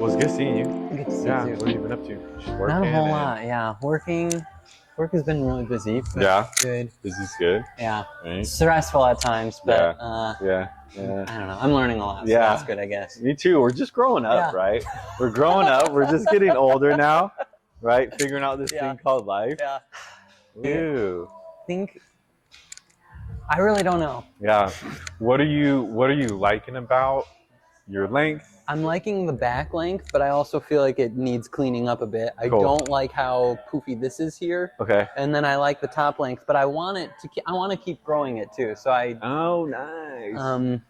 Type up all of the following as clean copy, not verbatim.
Well, it's good seeing you. Good to see Yeah, you. what have you been up to? Just working? Not a whole lot, yeah. Work has been really busy. But Yeah, good. busy's good. Yeah, Right? stressful at times, but Yeah. I don't know. I'm learning a lot, so Yeah. that's good, I guess. Me too. We're just growing up, Yeah. right? We're growing up. We're just getting older now, right? Figuring out this thing called life. Yeah. Ooh. I really don't know. Yeah. What are you liking about your length? I'm liking the back length, but I also feel like it needs cleaning up a bit. I Cool. don't like how poofy this is here. Okay. And then I like the top length, but I want to keep growing it too. So Oh, nice. And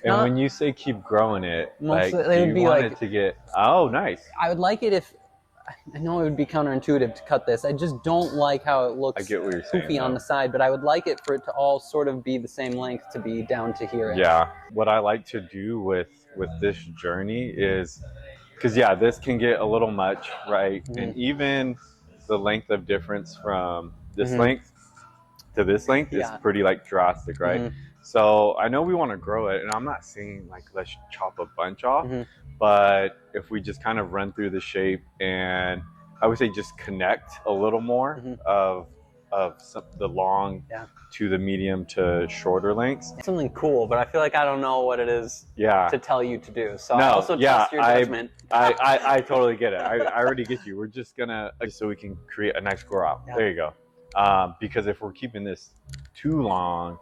not- when you say keep growing it, like, Mostly- it would you be want like- it to get, oh, nice. I would like it if, I know it would be counterintuitive to cut this. I just don't like how it looks I get what you're saying, poofy on though. the side, but I would like it for it to all sort of be the same length to be down to here. Yeah. What I like to do with this journey is, because yeah, this can get a little much, right? Mhm. And even the length of difference from this Mhm. length to this length is Yeah. pretty like drastic, right? Mhm. So I know we want to grow it, and I'm not saying like let's chop a bunch off, Mhm. but if we just kind of run through the shape, and I would say just connect a little more Mhm. of the long Yeah. to the medium to shorter lengths. Something cool, but I feel like I don't know what it is Yeah. to tell you to do. So No, I also trust your judgment. I totally get it. I already get you. We're just gonna, so we can create a nice grow out. Yeah. There you go. Because if we're keeping this too long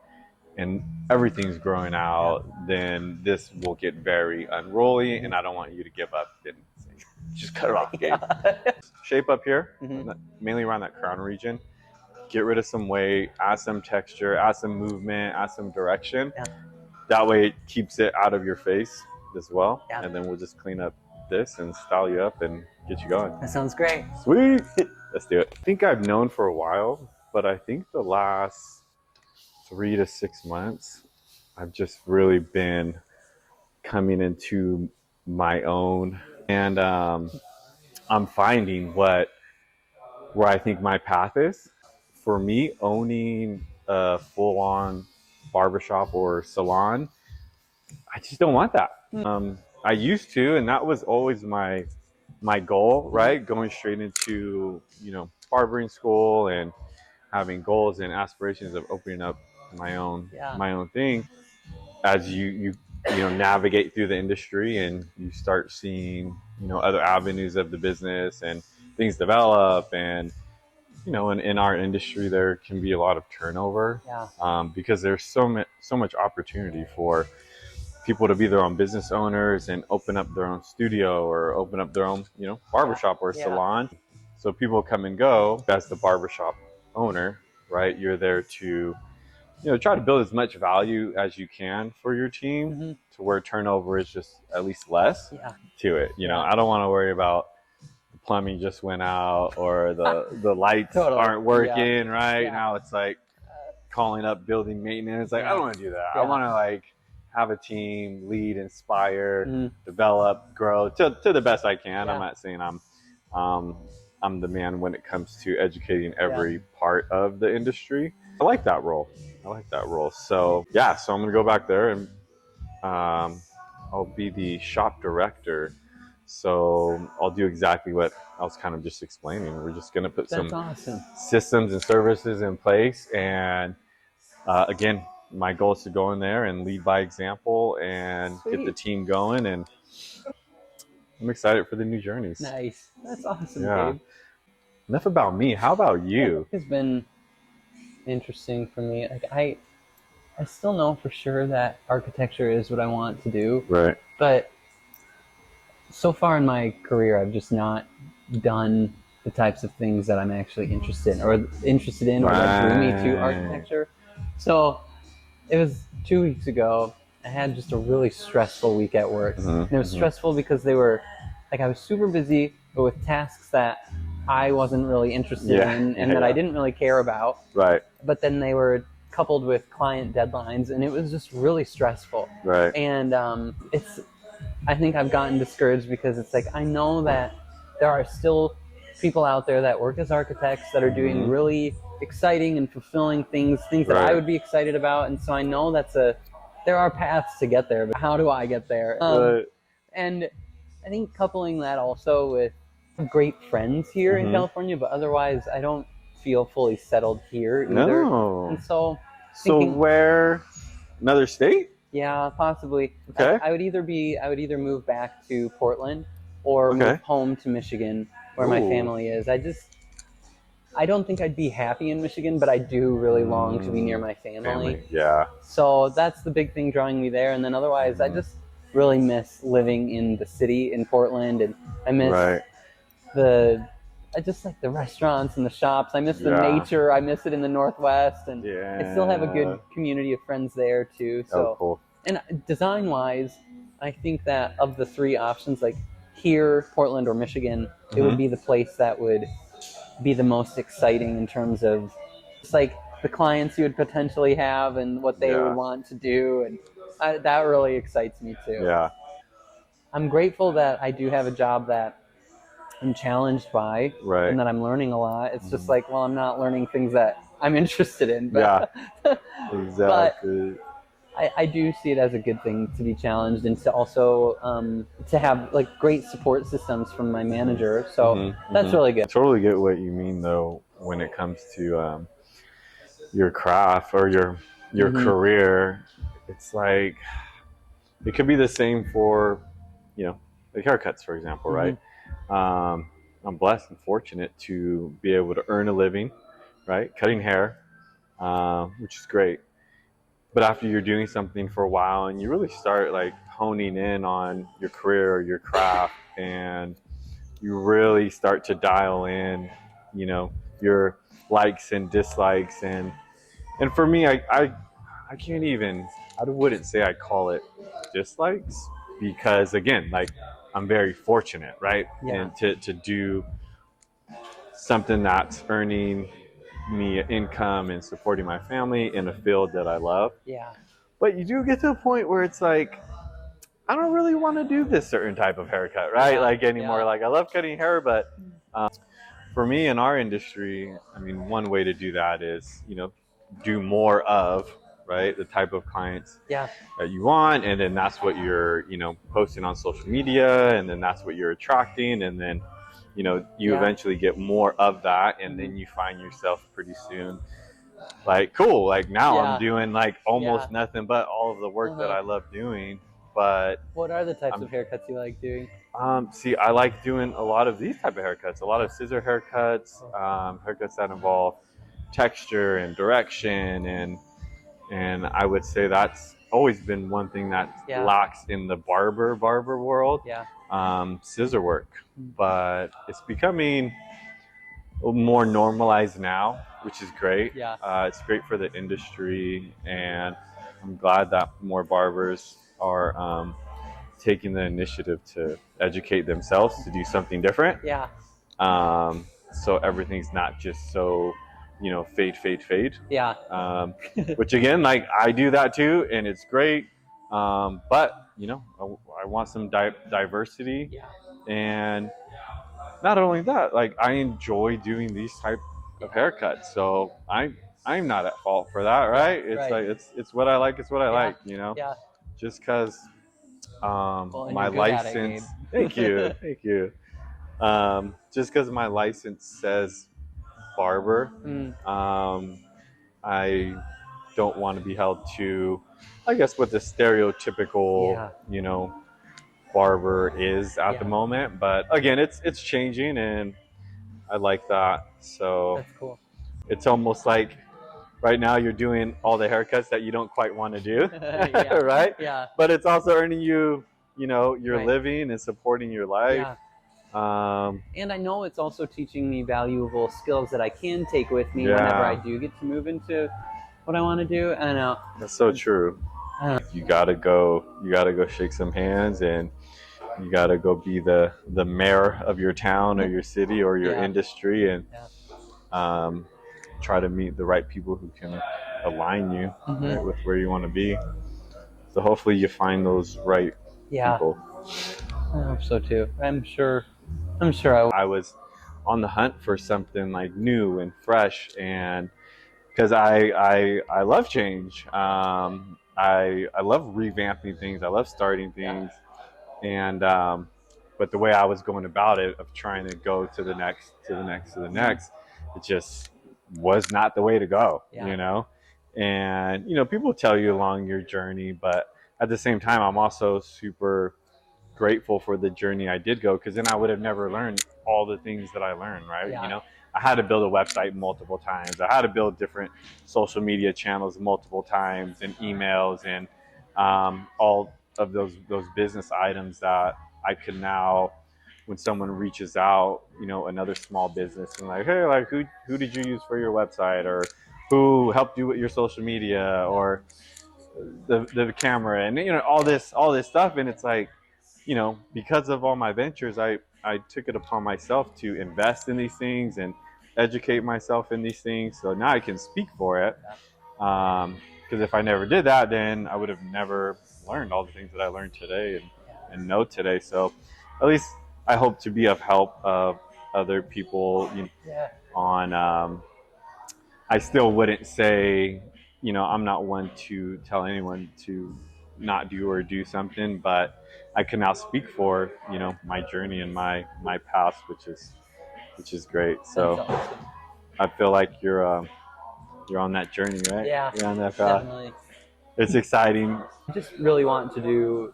and everything's growing out, then this will get very unruly, and I don't want you to give up and say, just cut it off, Gabe. Shape up here, mainly around that crown region. Get rid of some weight, add some texture, add some movement, add some direction. Yeah. That way it keeps it out of your face as well. Yeah. And then we'll just clean up this and style you up and get you going. That sounds great. Sweet. Let's do it. I think I've known for a while, but I think the last 3 to 6 months, I've just really been coming into my own, and I'm finding where I think my path is. For me, owning a full-on barbershop or salon, I just don't want that. I used to, and that was always my goal, right? Going straight into, barbering school and having goals and aspirations of opening up my own thing. As you navigate through the industry and you start seeing, other avenues of the business and things develop, and in our industry, there can be a lot of turnover, because there's so much opportunity for people to be their own business owners and open up their own studio or open up their own, barbershop or salon. So people come and go. As the barbershop owner, right, you're there to, try to build as much value as you can for your team, to where turnover is just at least less to it. I don't want to worry about plumbing just went out, or the lights aren't working right now. It's like calling up building maintenance. Like, I don't want to do that. I want to like have a team, lead, inspire, develop, grow to the best I can. I'm not saying I'm the man when it comes to educating every part of the industry. I like that role. So so I'm gonna go back there, and I'll be the shop director. So I'll do exactly what I was kind of just explaining. We're just going to put some systems and services in place. And again, my goal is to go in there and lead by example and get the team going. And I'm excited for the new journeys. Nice. That's awesome, Yeah. Gabe. Enough about me. How about you? It's been interesting for me. Like I I still know for sure that architecture is what I want to do, Right. but so far in my career, I've just not done the types of things that I'm actually interested in, or that drew me to architecture. So it was 2 weeks ago. I had just a really stressful week at work. And it was stressful because they were, like, I was super busy, but with tasks that I wasn't really interested in and that I didn't really care about. Right. But then they were coupled with client deadlines, and it was just really stressful. Right. And I think I've gotten discouraged because it's like, I know that there are still people out there that work as architects that are doing really exciting and fulfilling things that I would be excited about. And so I know there are paths to get there, but how do I get there? And I think coupling that also with great friends here in California, but otherwise I don't feel fully settled here either. No. And so where? Another state? Yeah, possibly. Okay. I would either move back to Portland or move home to Michigan, where my family is. I don't think I'd be happy in Michigan, but I do really long to be near my family. Yeah. So that's the big thing drawing me there. And then otherwise, I just really miss living in the city in Portland, and I miss I just like the restaurants and the shops. I miss the nature. I miss it in the Northwest, and I still have a good community of friends there too. So, cool. And design-wise, I think that of the three options, like here, Portland, or Michigan, it would be the place that would be the most exciting in terms of just like the clients you would potentially have and what they would want to do, and that really excites me too. Yeah. I'm grateful that I do have a job that I'm challenged by, and that I'm learning a lot. It's just like, well, I'm not learning things that I'm interested in. But, exactly. But I do see it as a good thing to be challenged, and to also to have like great support systems from my manager. So that's really good. I totally get what you mean, though, when it comes to your craft or your career. It's like it could be the same for, like haircuts, for example, right? I'm blessed and fortunate to be able to earn a living, right? Cutting hair, which is great. But after you're doing something for a while and you really start like honing in on your career or your craft, and you really start to dial in, your likes and dislikes. And for me, I can't even, I wouldn't say I call it dislikes, because again, like, I'm very fortunate, right? And to do something that's earning me income and supporting my family in a field that I love. Yeah. But you do get to a point where it's like, I don't really want to do this certain type of haircut, right? Like anymore. Like, I love cutting hair, but for me in our industry, I mean, one way to do that is, do more of, right, the type of clients that you want, and then that's what you're posting on social media, and then that's what you're attracting, and then you eventually get more of that, and then you find yourself pretty soon like, cool, like now I'm doing like almost nothing but all of the work that I love doing. But what are the types of haircuts you like doing? See, I like doing a lot of these type of haircuts, a lot of scissor haircuts, haircuts that involve texture and direction, and I would say that's always been one thing that lacks in the barber world. Scissor work, but it's becoming more normalized now, which is great. It's great for the industry, and I'm glad that more barbers are taking the initiative to educate themselves to do something different. So everything's not just so fade. Which again, like, I do that too, and it's great. But I want some diversity, and not only that, like, I enjoy doing these type of haircuts, so I'm not at fault for that, right? It's like it's what I like. It's what I like, Just because my license. Thank you. Just because my license says barber, I don't want to be held to, I guess, what the stereotypical, barber is at the moment. But again, it's changing, and I like that. So that's cool. It's almost like right now you're doing all the haircuts that you don't quite want to do, Yeah. right? Yeah. But it's also earning you, your Right. living and supporting your life. Yeah. Um, And I know it's also teaching me valuable skills that I can take with me Yeah. whenever I do get to move into what I want to do. I know. That's so true. You gotta go shake some hands, and you gotta go be the mayor of your town or your city or your Yeah. industry, and Yeah. try to meet the right people who can align you right, with where you want to be. So hopefully you find those right people. I hope so too. I'm sure I will. I was on the hunt for something like new and fresh, and because I love change. I love revamping things. I love starting things, and but the way I was going about it, of trying to go to the next, it just was not the way to go. And people tell you along your journey, but at the same time, I'm also super grateful for the journey I did go, because then I would have never learned all the things that I learned, right? I had to build a website multiple times. I had to build different social media channels multiple times, and emails, and all of those business items that I could now, when someone reaches out, another small business, and like, hey, like who did you use for your website, or who helped you with your social media, or the camera, and all this stuff, and it's like, because of all my ventures, I took it upon myself to invest in these things and educate myself in these things, so now I can speak for it. Because if I never did that, then I would have never learned all the things that I learned today and know today. So at least I hope to be of help of other people. On I still wouldn't say, I'm not one to tell anyone to not do or do something, but I can now speak for, my journey and my past, which is great. So That's awesome. I feel like you're on that journey, right? Yeah, you're on that path. definitely. It's exciting. I just really want to do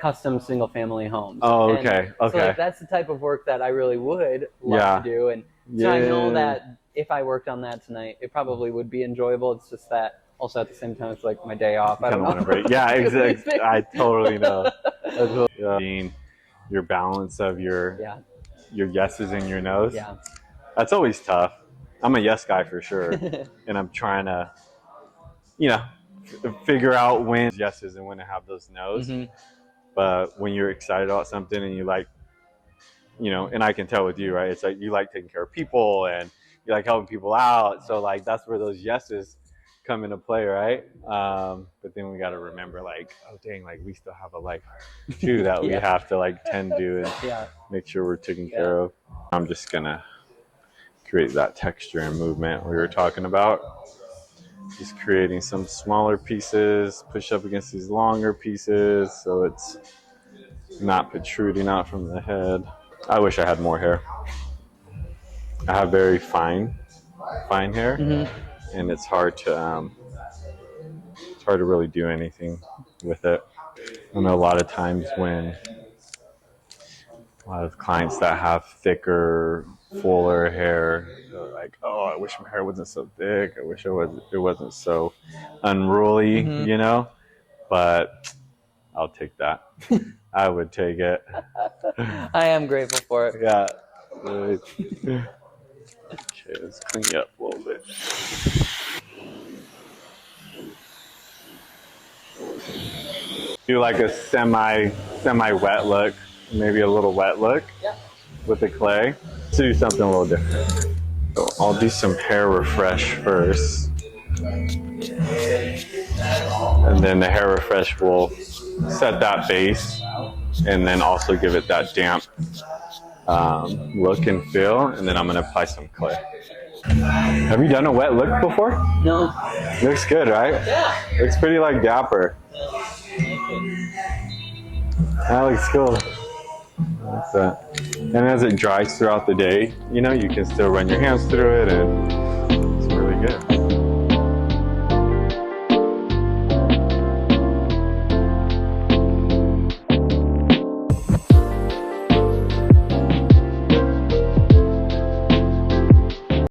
custom single family homes. Oh, okay. So like, that's the type of work that I really would love to do, and so I know that if I worked on that tonight, it probably would be enjoyable. It's just that also at the same time, it's like my day off. I don't want to break. Yeah, exactly. I totally know. Being your balance of your yeses and your nos. Yeah. That's always tough. I'm a yes guy for sure, and I'm trying to, figure out when yeses and when to have those nos. But when you're excited about something and you like, and I can tell with you, right? It's like you like taking care of people and you like helping people out. So like that's where those yeses come into play, right? But then we got to remember, like, oh dang, like we still have a life too that we have to like tend to and make sure we're taken care of. I'm just gonna create that texture and movement we were talking about. Just creating some smaller pieces, push up against these longer pieces so it's not protruding out from the head. I wish I had more hair. I have very fine hair, and it's hard to really do anything with it. I know a lot of times when a lot of clients that have thicker, fuller hair, they're like, oh, I wish my hair wasn't so thick. I wish it wasn't so unruly, but I'll take that. I would take it. I am grateful for it. Yeah. Okay, let's clean you up a little bit. Do like a semi wet look, maybe a little wet look with the clay. Let's do something a little different. So I'll do some hair refresh first, and then the hair refresh will set that base, and then also give it that damp look and feel. And then I'm gonna apply some clay. Have you done a wet look before? No. Looks good, right? Yeah. Looks pretty like dapper. That looks cool. That's that. And as it dries throughout the day, you can still run your hands through it and